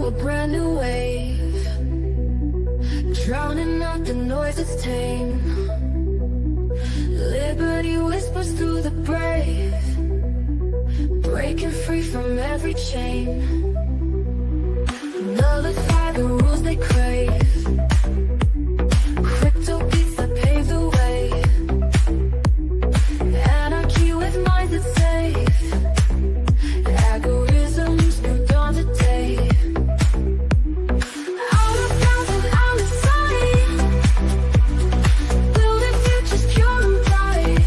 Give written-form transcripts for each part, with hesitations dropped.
into a brand new wave, drowning out the noise that's tame. Liberty whispers through the brave, breaking free from every chain. Nullify the rules they crave. Crypto beats that pave the way. Anarchy with minds that safe. Algorithms new dawn today. Out of bounds and out of sight, building futures pure and bright.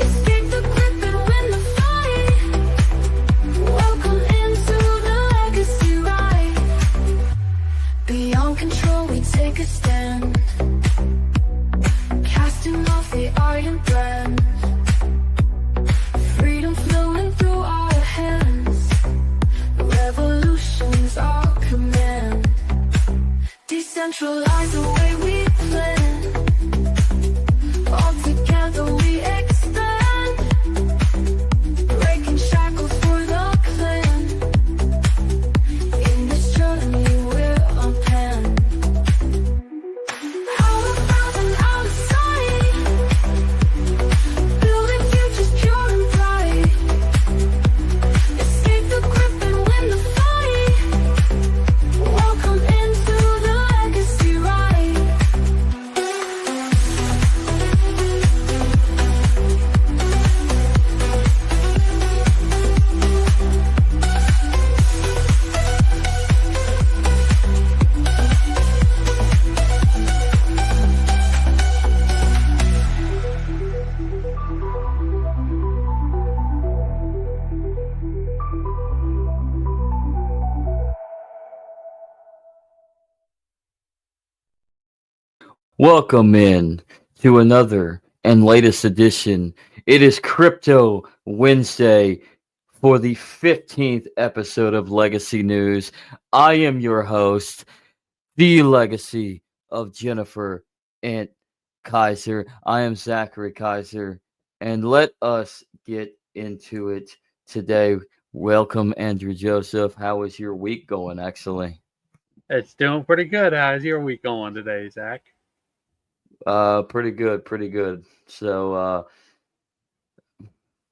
Escape the grip and win the fight. Welcome into the legacy ride. Beyond control we take a stand, casting off the iron brand. Freedom flowing through our hands. Revolution's our command. Decentralize the way we plan. All together we expand. Breaking shackles for the clan. In this journey we're on pan. Out of bounds and out of sight, building futures pure and bright. Escape the grip and win the fight. Welcome into the legacy ride. Welcome in to another and latest edition. It is Crypto Wednesday for the 15th episode of Legacy News. I am your host, the legacy of Jennifer and Kaiser. I am Zachary Kaiser, and let us get into it today. Welcome, Andrew Joseph. How is your week going, actually? It's doing pretty good. How's your week going today, Zach? Pretty good. So,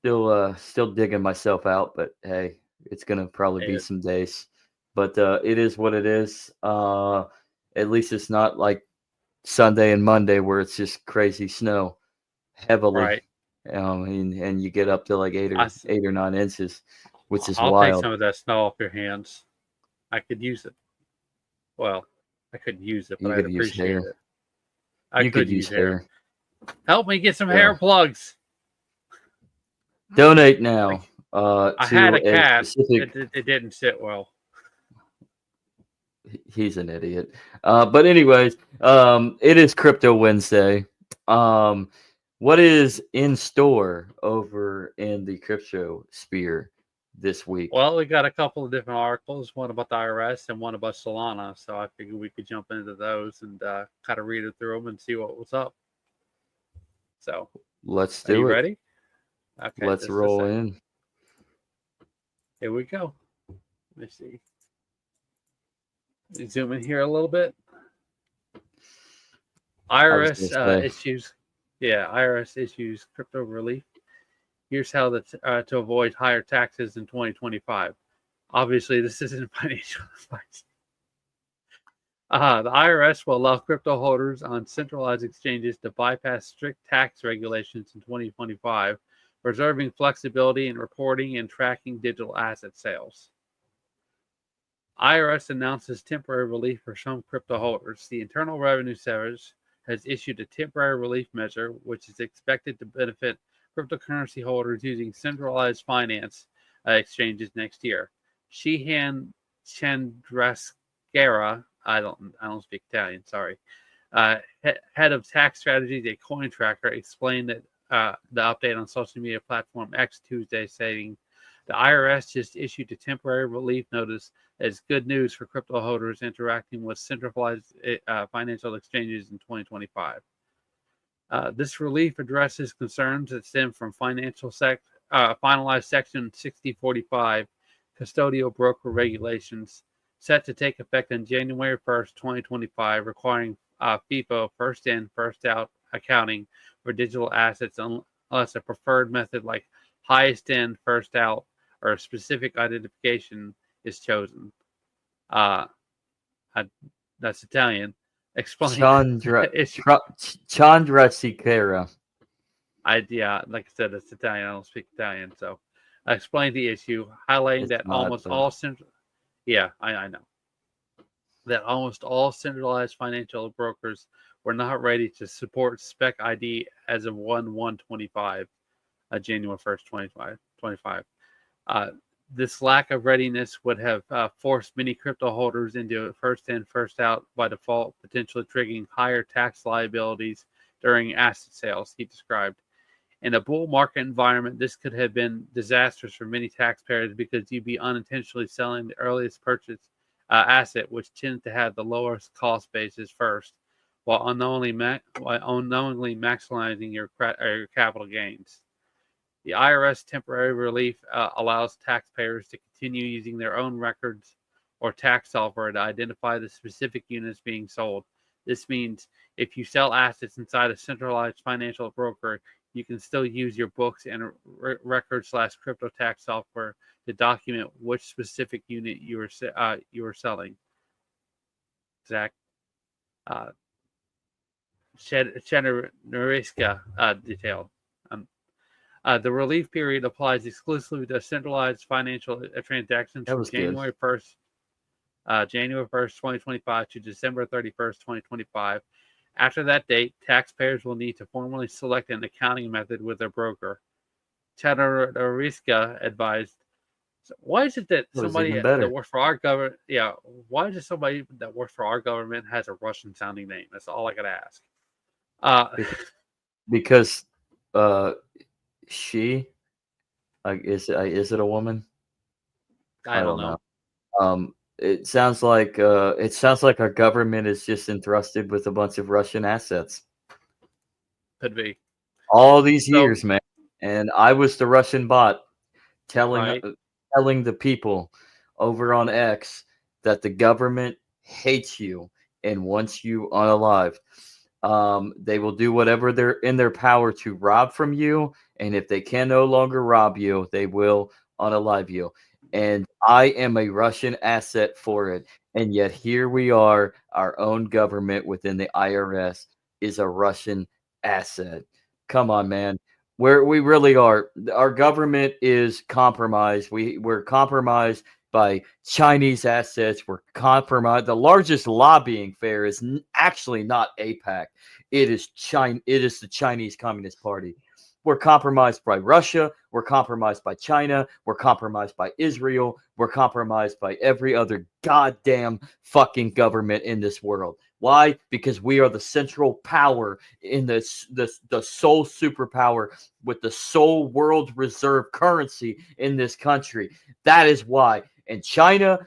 still digging myself out, but hey, it's gonna probably be Yeah. some days. But it is what it is. At least it's not like Sunday and Monday where it's just crazy snow heavily. Right. And you get up to like I s- 8 or 9 inches, which is I'll take wild. some of that snow off your hands. I could use it. Well, I couldn't use it, You but I'd could use appreciate hair. it. I You could could use hair. Help me get some Yeah. hair plugs. Donate now. I To had a cat. specific. It didn't sit well. He's an idiot. But anyways, it is Crypto Wednesday. What is in store over in the crypto sphere this week? Well, we got a couple of different articles, one about the IRS and one about Solana. So I figured we could jump into those and kind of read it through them and see what was up. So, Let's are you do it. ready? Okay, Let's just a roll second. in. Here we go. Let me see. Zoom in here a little bit. IRS gonna say. IRS issues crypto relief. Here's how to avoid higher taxes in 2025. Obviously, this isn't financial advice. The IRS will allow crypto holders on centralized exchanges to bypass strict tax regulations in 2025, preserving flexibility in reporting and tracking digital asset sales. IRS announces temporary relief for some crypto holders. The Internal Revenue Service has issued a temporary relief measure, which is expected to benefit cryptocurrency holders using centralized finance exchanges next year. Shehan Chandraskera, I don't speak Italian, sorry, head of tax strategies at CoinTracker, explained that the update on social media platform X Tuesday, saying the IRS just issued a temporary relief notice as good news for crypto holders interacting with centralized financial exchanges in 2025. This relief addresses concerns that stem from finalized Section 6045 custodial broker regulations set to take effect on January 1st, 2025, requiring FIFO first in, first out accounting for digital assets unless a preferred method like highest in, first out, or a specific identification is chosen. That's Italian. Explain the issue. Chandrasekhara. Yeah, like I said, it's Italian. I don't speak Italian, so I explained the issue, highlighting It's that not, but I know that almost all centralized financial brokers were not ready to support Spec ID as of 1/1/25, January 1st, 2025. This lack of readiness would have forced many crypto holders into first in, first out by default, potentially triggering higher tax liabilities during asset sales, he described. In a bull market environment, this could have been disastrous for many taxpayers because you'd be unintentionally selling the earliest purchase asset, which tends to have the lowest cost basis first, while unknowingly maximizing your capital gains. The IRS temporary relief allows taxpayers to continue using their own records or tax software to identify the specific units being sold. This means if you sell assets inside a centralized financial broker, you can still use your books and record/crypto tax software to document which specific unit you are selling. Zach, Neriska detailed. The relief period applies exclusively to centralized financial transactions from January 1st, 2025 to December 31st, 2025. After that date, taxpayers will need to formally select an accounting method with their broker. Chandrasekhara advised, why is it that somebody that works for our government, why is it somebody that works for our government has a Russian sounding name? That's all I could ask. Because she, is it a woman? I don't know. It sounds like our government is just entrusted with a bunch of Russian assets. Could be. All these years, man. And I was the Russian bot telling the people over on X that the government hates you and wants you unalived. They will do whatever they're in their power to rob from you, and if they can no longer rob you, they will unalive you. And I am a Russian asset for it. And yet here we are, our own government within the IRS is a Russian asset. Come on, man. We really are. Our government is compromised. We're compromised by Chinese assets. We're compromised. The largest lobbying fair is actually not APAC. It is China. It is the Chinese Communist Party. We're compromised by Russia. We're compromised by China. We're compromised by Israel. We're compromised by every other goddamn fucking government in this world. Why? Because we are the central power in the sole superpower with the sole world reserve currency in this country. That is why. And China,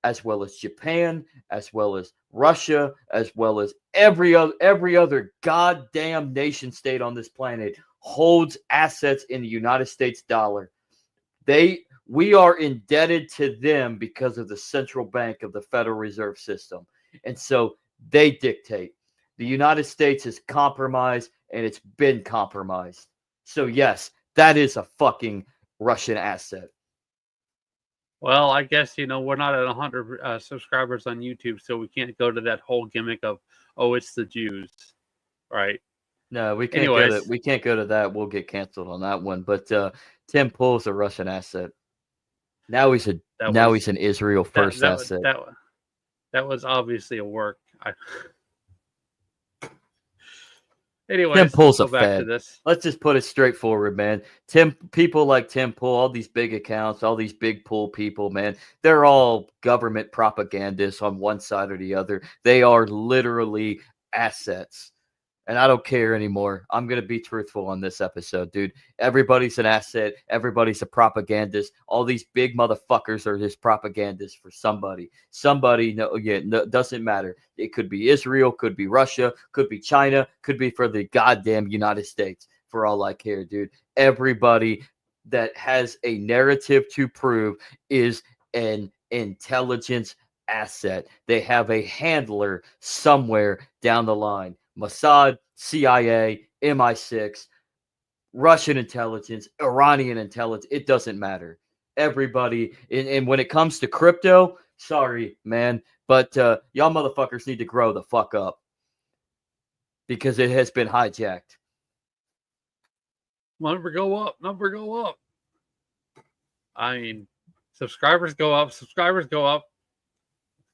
as well as Japan, as well as Russia, as well as every other goddamn nation state on this planet holds assets in the United States dollar. We are indebted to them because of the central bank of the Federal Reserve System. And so they dictate. The United States is compromised, and it's been compromised. So yes, that is a fucking Russian asset. Well, I guess, we're not at 100 subscribers on YouTube, so we can't go to that whole gimmick of, it's the Jews, right? No, we can't go to that. We'll get canceled on that one. But Tim Pool's a Russian asset. Now he's an Israel first asset. That was obviously a work. Anyways, Tim Pool's a back fed. to this. Let's just put it straightforward, man. People like Tim Pool, all these big accounts, all these big pool people, man, they're all government propagandists on one side or the other. They are literally assets. And I don't care anymore. I'm going to be truthful on this episode, dude. Everybody's an asset. Everybody's a propagandist. All these big motherfuckers are just propagandists for somebody. Doesn't matter. It could be Israel, could be Russia, could be China, could be for the goddamn United States. For all I care, dude. Everybody that has a narrative to prove is an intelligence asset. They have a handler somewhere down the line. Mossad, CIA, MI6, Russian intelligence, Iranian intelligence, it doesn't matter. Everybody, and when it comes to crypto, sorry, man, but y'all motherfuckers need to grow the fuck up because it has been hijacked. Number go up. Number go up. I mean, subscribers go up. Subscribers go up.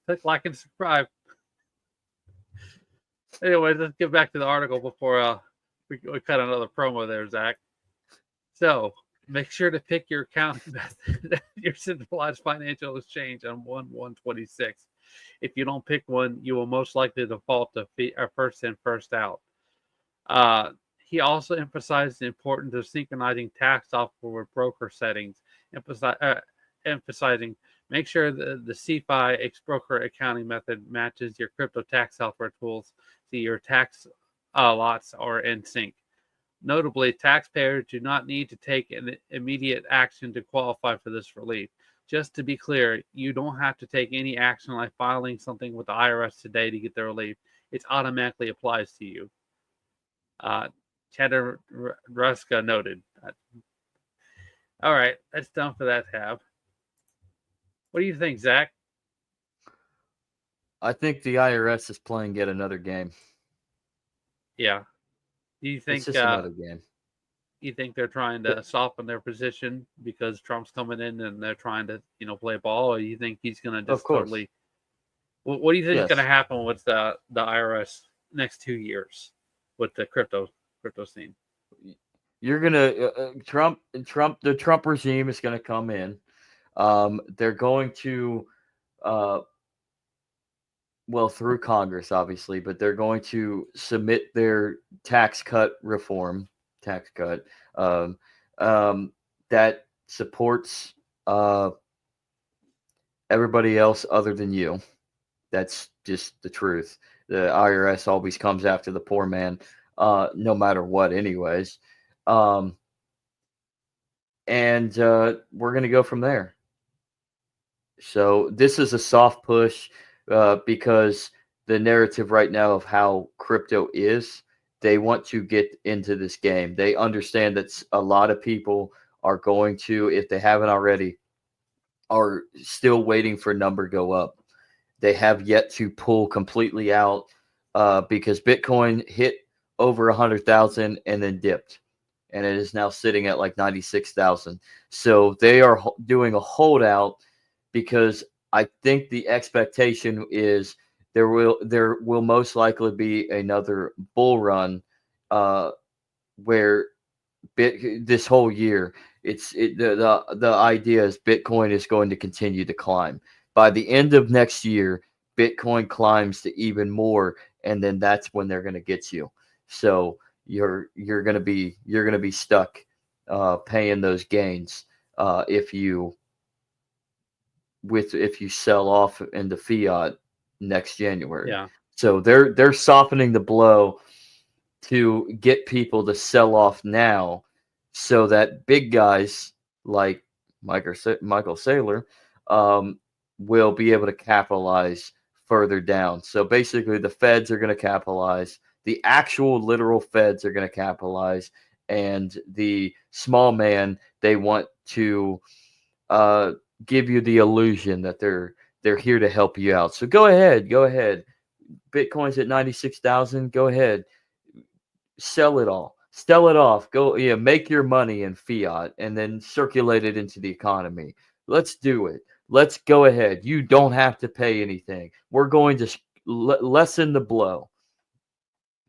Click like and subscribe. Anyway, let's get back to the article before we cut another promo there, Zach. So make sure to pick your accounting method at your centralized financial exchange on 1/1/26. If you don't pick one, you will most likely default to first in, first out. He also emphasized the importance of synchronizing tax software with broker settings, emphasizing make sure the CFI ex-broker accounting method matches your crypto tax software tools so your tax lots are in sync. Notably, taxpayers do not need to take an immediate action to qualify for this relief. Just to be clear, you don't have to take any action like filing something with the IRS today to get the relief. It automatically applies to you. Chadaruska noted. All right, that's done for that tab. What do you think, Zach? I think the IRS is playing yet another game. Yeah. Do you think it's just another game? You think they're trying to soften their position because Trump's coming in and they're trying to, play ball, or you think he's going to just totally? What do you think is going to happen with the IRS next 2 years with the crypto scene? You're gonna the Trump regime is going to come in. They're going to, well, through Congress, obviously, but they're going to submit their tax cut that supports everybody else other than you. That's just the truth. The IRS always comes after the poor man, no matter what, anyways. And we're going to go from there. So this is a soft push because the narrative right now of how crypto is, they want to get into this game. They understand that a lot of people are going to, if they haven't already, are still waiting for number go up. They have yet to pull completely out because Bitcoin hit over 100,000 and then dipped. And it is now sitting at like 96,000. So they are doing a holdout because I think the expectation is there will most likely be another bull run where this whole year the idea is Bitcoin is going to continue to climb. By the end of next year, Bitcoin climbs to even more, and then that's when they're going to get you. So you're going to be stuck paying those gains if you sell off into fiat next January. Yeah. So they're softening the blow to get people to sell off now, so that big guys like Michael Saylor will be able to capitalize further down. So basically, the feds are going to capitalize. The actual literal feds are going to capitalize, and the small man, they want to give you the illusion that they're here to help you out. So go ahead. Bitcoin's at 96,000. Go ahead. Sell it all. Sell it off. Make your money in fiat and then circulate it into the economy. Let's do it. Let's go ahead. You don't have to pay anything. We're going to lessen the blow,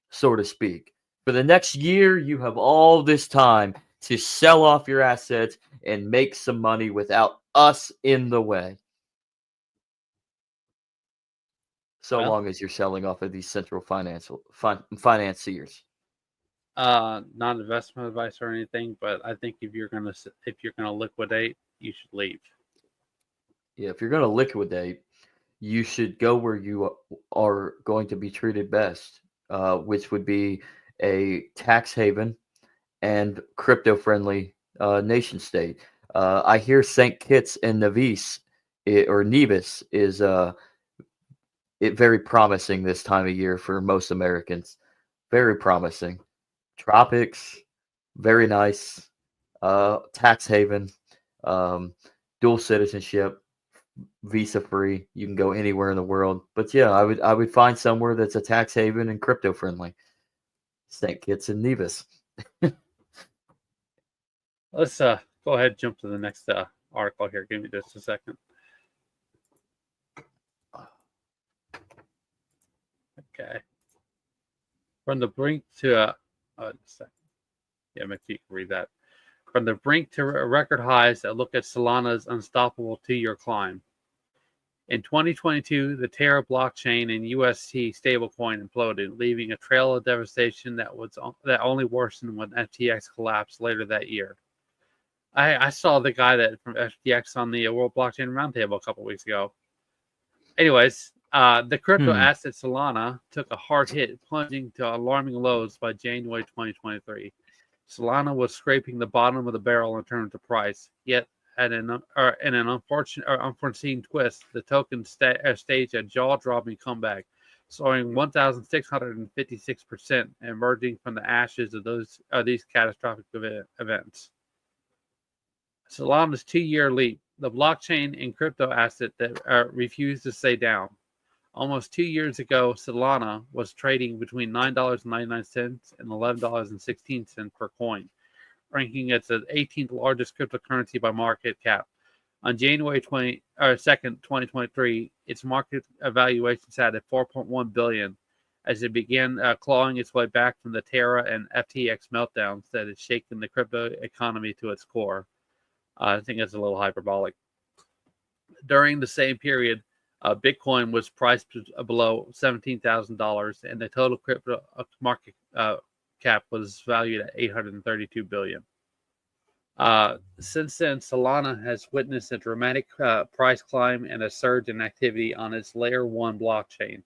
so to speak. For the next year, you have all this time to sell off your assets and make some money without us in the way. Long as you're selling off of these central financiers. Not investment advice or anything, but I think if you're gonna liquidate, you should leave. Yeah, if you're gonna liquidate, you should go where you are going to be treated best, which would be a tax haven and crypto friendly nation state. I hear Saint Kitts and Nevis, or Nevis, is very promising this time of year for most Americans. Very promising. Tropics, very nice. Tax haven, um, dual citizenship, visa free. You can go anywhere in the world. But yeah, I would find somewhere that's a tax haven and crypto friendly. St. Kitts and Nevis. Let's go ahead and jump to the next article here. Give me just a second. Okay. From the brink to second. Yeah, maybe you can read that. From the brink to record highs that look at Solana's unstoppable 2-year climb. In 2022, the Terra blockchain and UST stablecoin imploded, leaving a trail of devastation that only worsened when FTX collapsed later that year. I saw the guy that from FTX on the World Blockchain Roundtable a couple weeks ago. Anyways, the crypto asset Solana took a hard hit, plunging to alarming lows by January 2023. Solana was scraping the bottom of the barrel in terms of price, yet in an unforeseen twist, the token staged a jaw-dropping comeback, soaring 1,656%, emerging from the ashes of these catastrophic events. Solana's 2-year leap, the blockchain and crypto asset that refused to stay down. Almost 2 years ago, Solana was trading between $9.99 and $11.16 per coin, ranking as the 18th largest cryptocurrency by market cap. On January 2nd, 2023, its market evaluation sat at $4.1 billion as it began clawing its way back from the Terra and FTX meltdowns that had shaken the crypto economy to its core. I think that's a little hyperbolic. During the same period, Bitcoin was priced below $17,000, and the total crypto market cap was valued at $832 billion. Since then, Solana has witnessed a dramatic price climb and a surge in activity on its Layer 1 blockchain.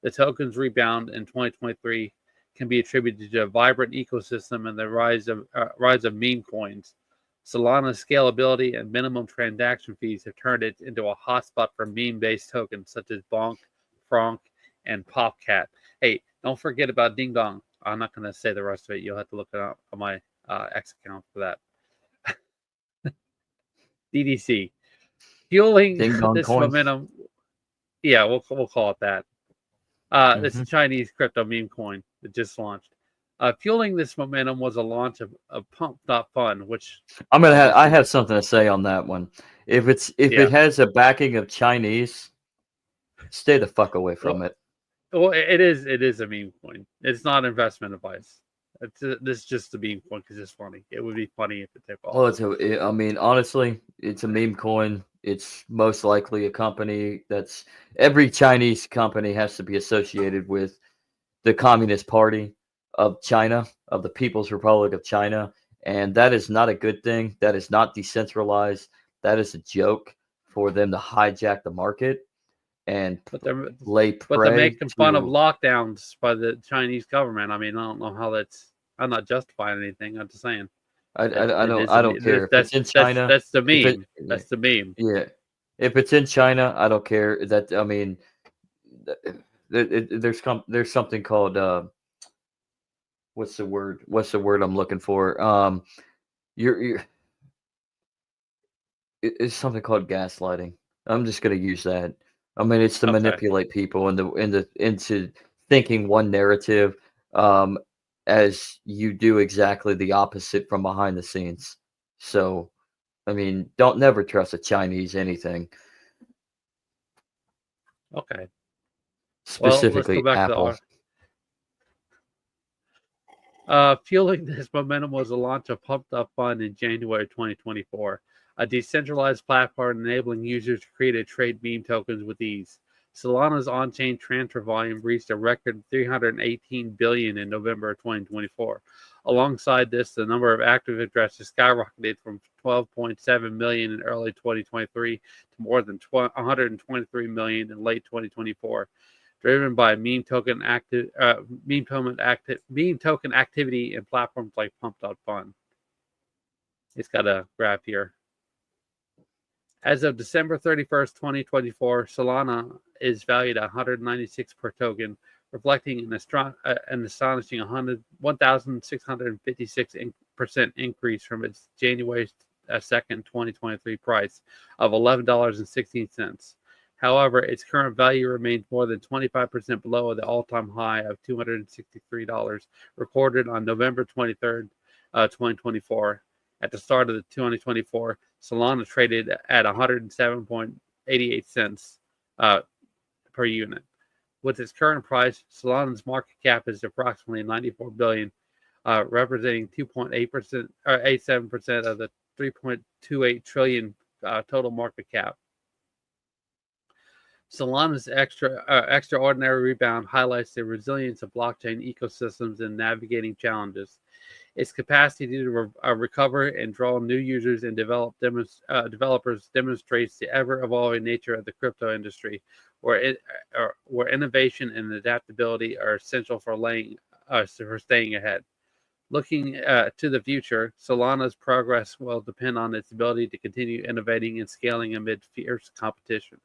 The token's rebound in 2023 can be attributed to a vibrant ecosystem and the rise of meme coins. Solana's scalability and minimum transaction fees have turned it into a hotspot for meme-based tokens such as Bonk, Franc, and Popcat. Hey, don't forget about Ding Dong. I'm not going to say the rest of it. You'll have to look it up on my X account for that. DDC. Fueling this coins. momentum. Yeah, we'll call it that. This is Chinese crypto meme coin that just launched. Fueling this momentum was a launch of Pump.Fun, which I have something to say on that one. If it has a backing of Chinese, stay the fuck away from it. Well, it is a meme coin. It's not investment advice. This is just a meme coin because it's funny. It would be funny if it took off. Well, I mean, honestly, it's a meme coin. It's most likely a company that's every Chinese company has to be associated with the Communist Party of China, of the People's Republic of China, and that is not a good thing. That is not decentralized. That is a joke for them to hijack the market and lay prey. But they're making fun of lockdowns by the Chinese government. I mean, I don't know how that's. I'm not justifying anything. I'm just saying. I don't care. If it's in China, that's the meme. That's the meme. Yeah, if it's in China, I don't care. That I mean, there's something called what's the word? What's the word I'm looking for? It's something called gaslighting. I'm just gonna use that. I mean, it's to manipulate people into thinking one narrative, as you do exactly the opposite from behind the scenes. So, I mean, don't never trust a Chinese anything. Okay. Specifically, well, let's go back Apple. To fueling this momentum was the launch of Pump.Fun in January 2024, a decentralized platform enabling users to create and trade meme tokens with ease. Solana's on-chain transfer volume reached a record 318 billion in November 2024. Alongside this, the number of active addresses skyrocketed from 12.7 million in early 2023 to more than 123 million in late 2024. Driven by meme token activity in platforms like Pump.Fun. It's got a graph here. As of December 31st, 2024, Solana is valued at 196 per token, reflecting an astonishing 1,656% increase from its January 2nd, 2023 price of $11.16. However, its current value remains more than 25% below the all-time high of $263 recorded on November 23rd, 2024. At the start of the 2024, Solana traded at 107.88 cents per unit. With its current price, Solana's market cap is approximately 94 billion, representing 2.8% or 87% of the 3.28 trillion total market cap. Solana's extraordinary rebound highlights the resilience of blockchain ecosystems in navigating challenges. Its capacity to recover and draw new users and developers demonstrates the ever-evolving nature of the crypto industry, where innovation and adaptability are essential for staying ahead. Looking to the future, Solana's progress will depend on its ability to continue innovating and scaling amid fierce competition.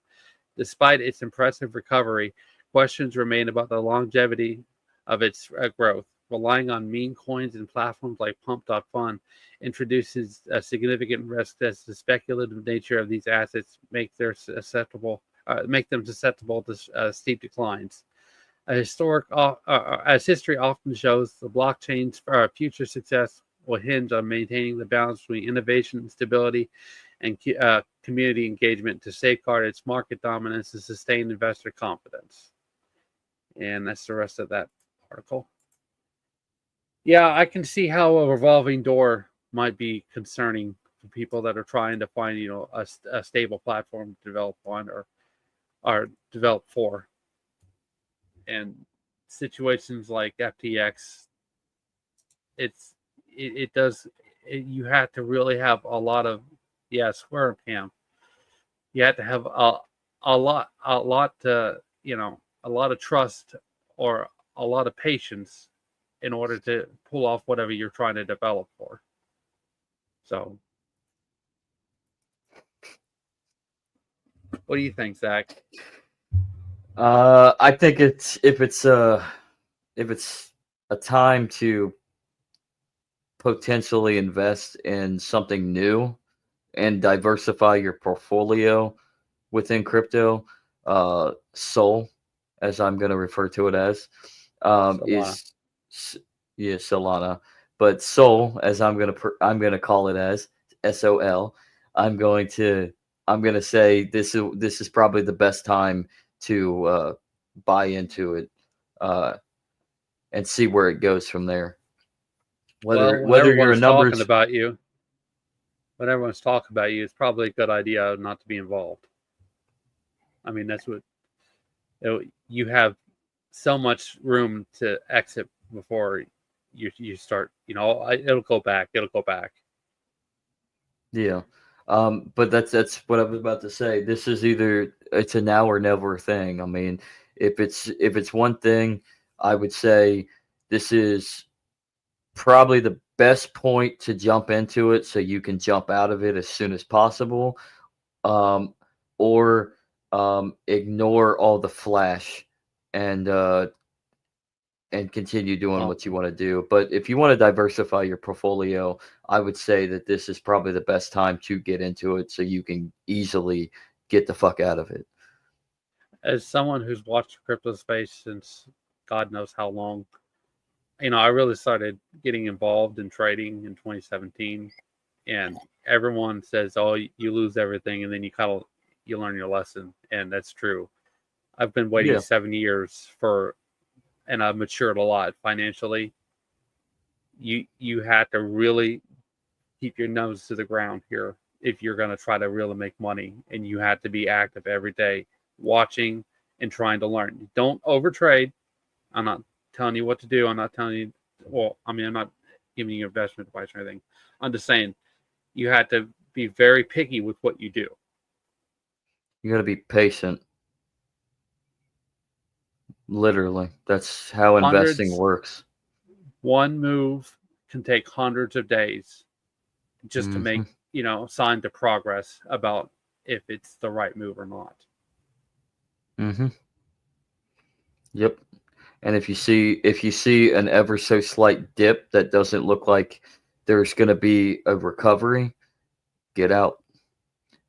Despite its impressive recovery, questions remain about the longevity of its growth. Relying on meme coins and platforms like Pump.fun introduces a significant risk as the speculative nature of these assets make them susceptible to steep declines. As history often shows, the blockchain's future success will hinge on maintaining the balance between innovation, stability, and community engagement to safeguard its market dominance and sustain investor confidence. And that's the rest of that article. Yeah, I can see how a revolving door might be concerning for people that are trying to find, a stable platform to develop on or develop for. And situations like FTX, you have to really have a lot of square cam. You have to have a lot of trust or a lot of patience in order to pull off whatever you're trying to develop for. So, what do you think, Zach? I think if it's a time to potentially invest in something new and diversify your portfolio within crypto, Sol, as I'm going to refer to it as, is Solana, but Sol, as I'm gonna call it as SOL. I'm going to say this is probably the best time to buy into it and see where it goes from there. Whether you're a numbers talking about you, when everyone's talking about you, it's probably a good idea not to be involved. I mean, that's what you have so much room to exit before you start. It'll go back. Yeah. But that's what I was about to say. This is it's a now or never thing. I mean, if it's one thing, I would say this is probably the best point to jump into it so you can jump out of it as soon as possible. Or ignore all the flash and continue doing what you want to do. But if you want to diversify your portfolio, I would say that this is probably the best time to get into it so you can easily get the fuck out of it. As someone who's watched the crypto space since God knows how long, I really started getting involved in trading in 2017, and everyone says, "Oh, you lose everything," and then you learn your lesson, and that's true. I've been waiting 7 years and I've matured a lot financially. You have to really keep your nose to the ground here if you're going to try to really make money, and you have to be active every day, watching and trying to learn. Don't overtrade. I'm not telling you what to do. I'm not telling you. Well, I mean, I'm not giving you investment advice or anything. I'm just saying you have to be very picky with what you do. You got to be patient. Literally, that's how investing works. One move can take hundreds of days. just to make, signs of progress about if it's the right move or not. Mm-hmm. Yep. And if you see an ever so slight dip that doesn't look like there's going to be a recovery, get out.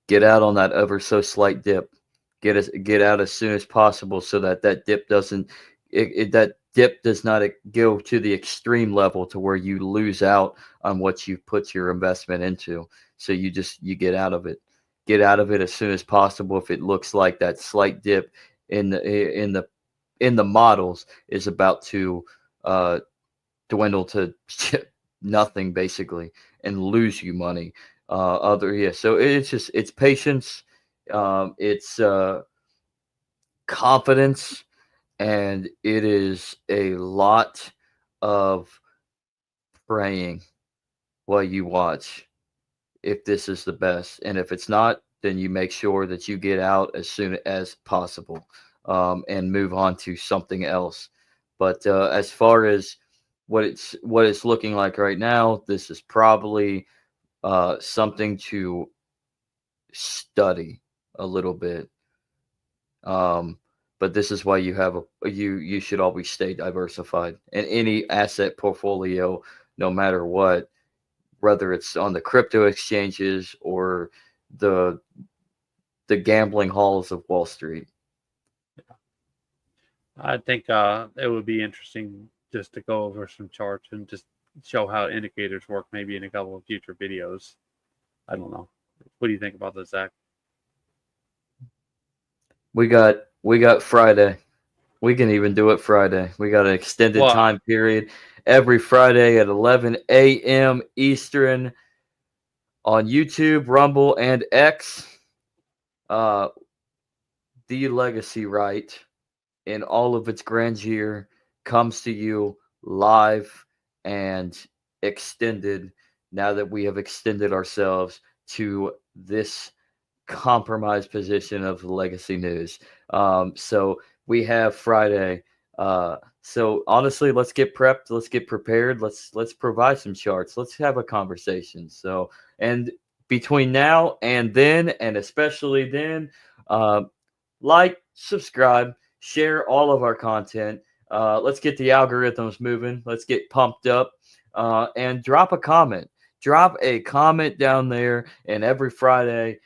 Get out on that ever so slight dip. Get out as soon as possible so that that dip doesn't that dip does not go to the extreme level to where you lose out on what you put your investment into. So you get out of it. Get out of it as soon as possible if it looks like that slight dip in the models is about to dwindle to nothing basically and lose you money. So it's patience, it's confidence, and it is a lot of praying while you watch if this is the best, and if it's not, then you make sure that you get out as soon as possible, and move on to something else. But as far as what it's looking like right now, this is probably something to study a little bit. Um, but this is why you should always stay diversified in any asset portfolio, no matter what, whether it's on the crypto exchanges or the the gambling halls of Wall Street. I think it would be interesting just to go over some charts and just show how indicators work, maybe in a couple of future videos. I don't know. What do you think about this, Zach? We got Friday. We can even do it Friday. We got an extended Well, time period every Friday at 11 a.m. Eastern on YouTube, Rumble, and X. Uh, the Legacy Right in all of its grandeur comes to you live and extended now that we have extended ourselves to this compromised position of legacy news. So we have Friday. So honestly, let's get prepped. Let's get prepared. Let's provide some charts. Let's have a conversation. So and between now and then, and especially then, uh, like, subscribe, share all of our content. Let's get the algorithms moving. Let's get pumped up, and drop a comment. Drop a comment down there, and every Friday,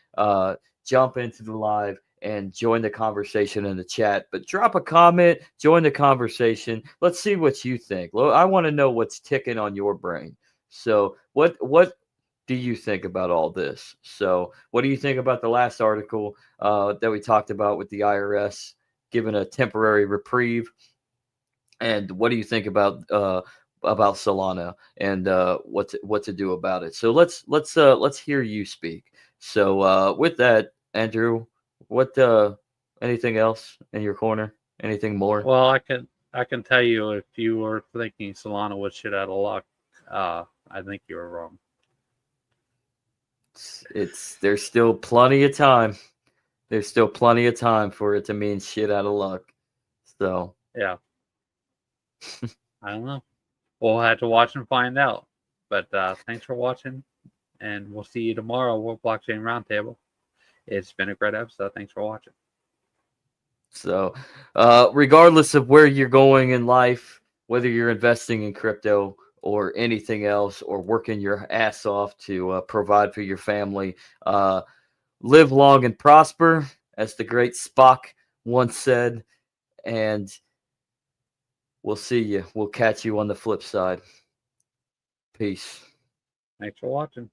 jump into the live and join the conversation in the chat. But drop a comment, join the conversation. Let's see what you think. I want to know what's ticking on your brain. So, what do you think about all this? So, what do you think about the last article that we talked about with the IRS given a temporary reprieve? And what do you think about Solana and what to do about it? So let's hear you speak. So with that, Andrew, what anything else in your corner? Anything more? well, I can tell you, if you were thinking Solana was shit out of luck, I think you were wrong. There's still plenty of time. There's still plenty of time for it to mean shit out of luck. So Yeah, I don't know. We'll have to watch and find out. But thanks for watching, and we'll see you tomorrow with Blockchain Roundtable. It's been a great episode. Thanks for watching. So, regardless of where you're going in life, whether you're investing in crypto or anything else, or working your ass off to provide for your family, live long and prosper, as the great Spock once said. And we'll see you. We'll catch you on the flip side. Peace. Thanks for watching.